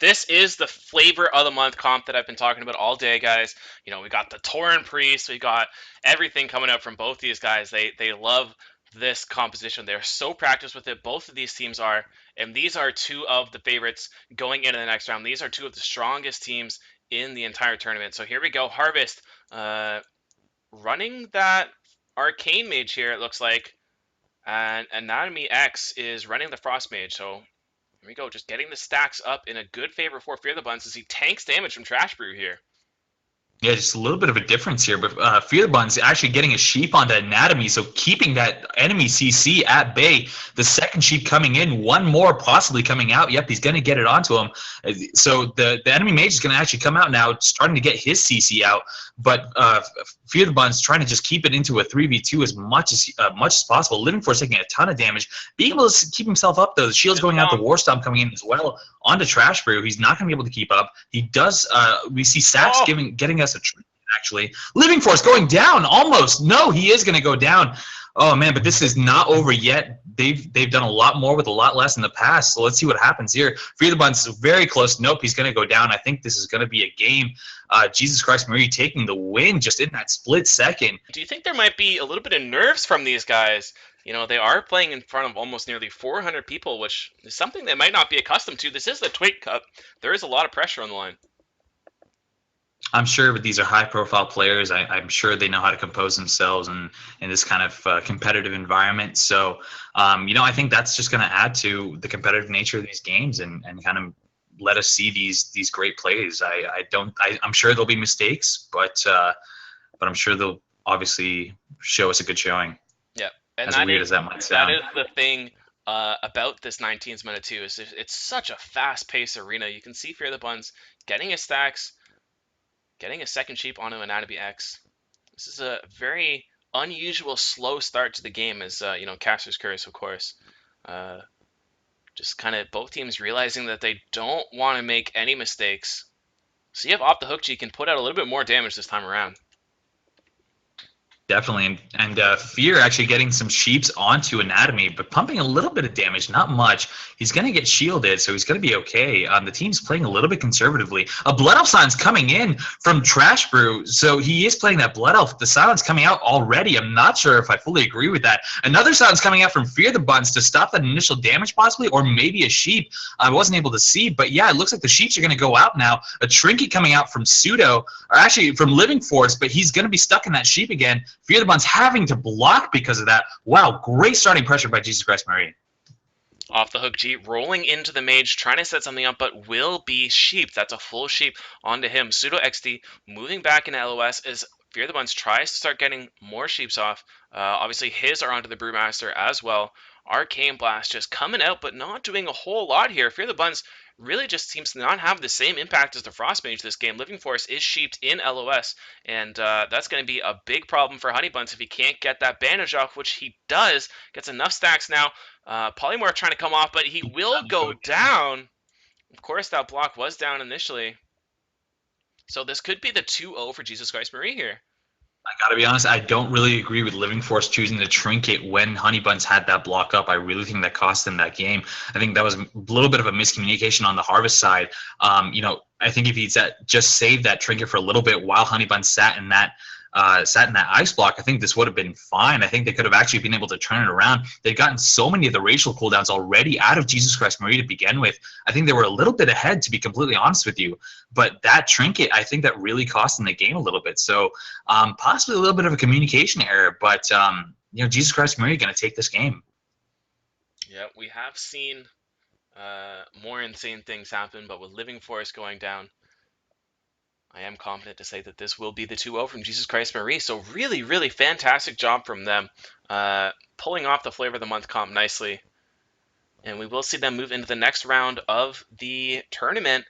This is the flavor of the month comp that I've been talking about all day, guys. You know, we got the Tauren Priest, we got everything coming out from both these guys. They love this composition. They're so practiced with it. Both of these teams are, and these are two of the favorites going into the next round. These are two of the strongest teams in the entire tournament. So here we go. Harvest running that Arcane Mage here, it looks like. And Anatomy X is running the Frost Mage. So here we go, just getting the stacks up in a good favor for Fear the Buns as he tanks damage from Trash Brew here. Yeah, just a little bit of a difference here, but Fear the Bun's actually getting a sheep onto Anatomy, so keeping that enemy CC at bay. The second sheep coming in, one more possibly coming out. Yep, he's going to get it onto him. So the enemy mage is going to actually come out now, starting to get his CC out, but Fear the Bun's trying to just keep it into a 3v2 as much as possible. Living Force taking a ton of damage, being able to keep himself up though. The shield's going out, the War Stomp coming in as well onto Trash Brew. He's not going to be able to keep up. He does. We see Sax getting us a trinket, actually. Living Force going down almost. No, he is going to go down. Oh man, but this is not over yet. They've done a lot more with a lot less in the past. So let's see what happens here. Fear the Bun's very close. Nope, he's going to go down. I think this is going to be a game. Jesus Christ Marie taking the win just in that split second. Do you think there might be a little bit of nerves from these guys? You know, they are playing in front of almost nearly 400 people, which is something they might not be accustomed to. This is the Twink Cup. There is a lot of pressure on the line. I'm sure, but these are high-profile players. I'm sure they know how to compose themselves in this kind of competitive environment. So, I think that's just going to add to the competitive nature of these games and kind of let us see these great plays. I'm sure there'll be mistakes, but I'm sure they'll obviously show us a good showing. Yeah, and As weird as that might sound. that is the thing about this 19's meta too. Is it's such a fast-paced arena. You can see Fear the Buns getting his stacks, getting a second sheep onto Anatomy X. This is a very unusual slow start to the game as, Caster's Curse, of course. Just kind of both teams realizing that they don't want to make any mistakes. So you have Off the Hook G can put out a little bit more damage this time around. Definitely, and Fear actually getting some sheeps onto Anatomy, but pumping a little bit of damage, not much. He's going to get shielded, so he's going to be okay. The team's playing a little bit conservatively. A Blood Elf Silence coming in from Trash Brew, so he is playing that Blood Elf. The Silence coming out already. I'm not sure if I fully agree with that. Another Silence coming out from Fear the Buns to stop that initial damage possibly, or maybe a sheep. I wasn't able to see, but yeah, it looks like the sheeps are going to go out now. A Trinket coming out from Pseudo, or actually from Living Force, but he's going to be stuck in that sheep again. Fear the Buns having to block because of that. Wow, great starting pressure by Jesus Christ Marie. Off the Hook G rolling into the mage, trying to set something up, but will be sheep. That's a full sheep onto him. Pseudo XD moving back into LOS as Fear the Buns tries to start getting more sheeps off. Obviously, his are onto the Brewmaster as well. Arcane Blast just coming out, but not doing a whole lot here. Fear the Buns really just seems to not have the same impact as the Frost Mage this game. Living Force is sheeped in LOS, and that's going to be a big problem for Honey Buns if he can't get that bandage off, which he does. Gets enough stacks now. Polymorph trying to come off, but he will go down. Of course, that block was down initially. So this could be the 2-0 for Jesus Christ Marie here. I gotta be honest, I don't really agree with Living Force choosing the Trinket when Honey Buns had that block up. I really think that cost them that game. I think that was a little bit of a miscommunication on the Harvest side. I think if he'd just saved that Trinket for a little bit while Honey Buns sat in that ice block, I think this would have been fine. I think they could have actually been able to turn it around. They'd gotten so many of the racial cooldowns already out of Jesus Christ Marie to begin with. I think they were a little bit ahead, to be completely honest with you. But that Trinket, I think that really cost them the game a little bit. So possibly a little bit of a communication error. But, Jesus Christ Marie going to take this game. Yeah, we have seen more insane things happen, but with Living Force going down, I am confident to say that this will be the 2-0 from Jesus Christ Marie. So really, really fantastic job from them, pulling off the Flavor of the Month comp nicely. And we will see them move into the next round of the tournament.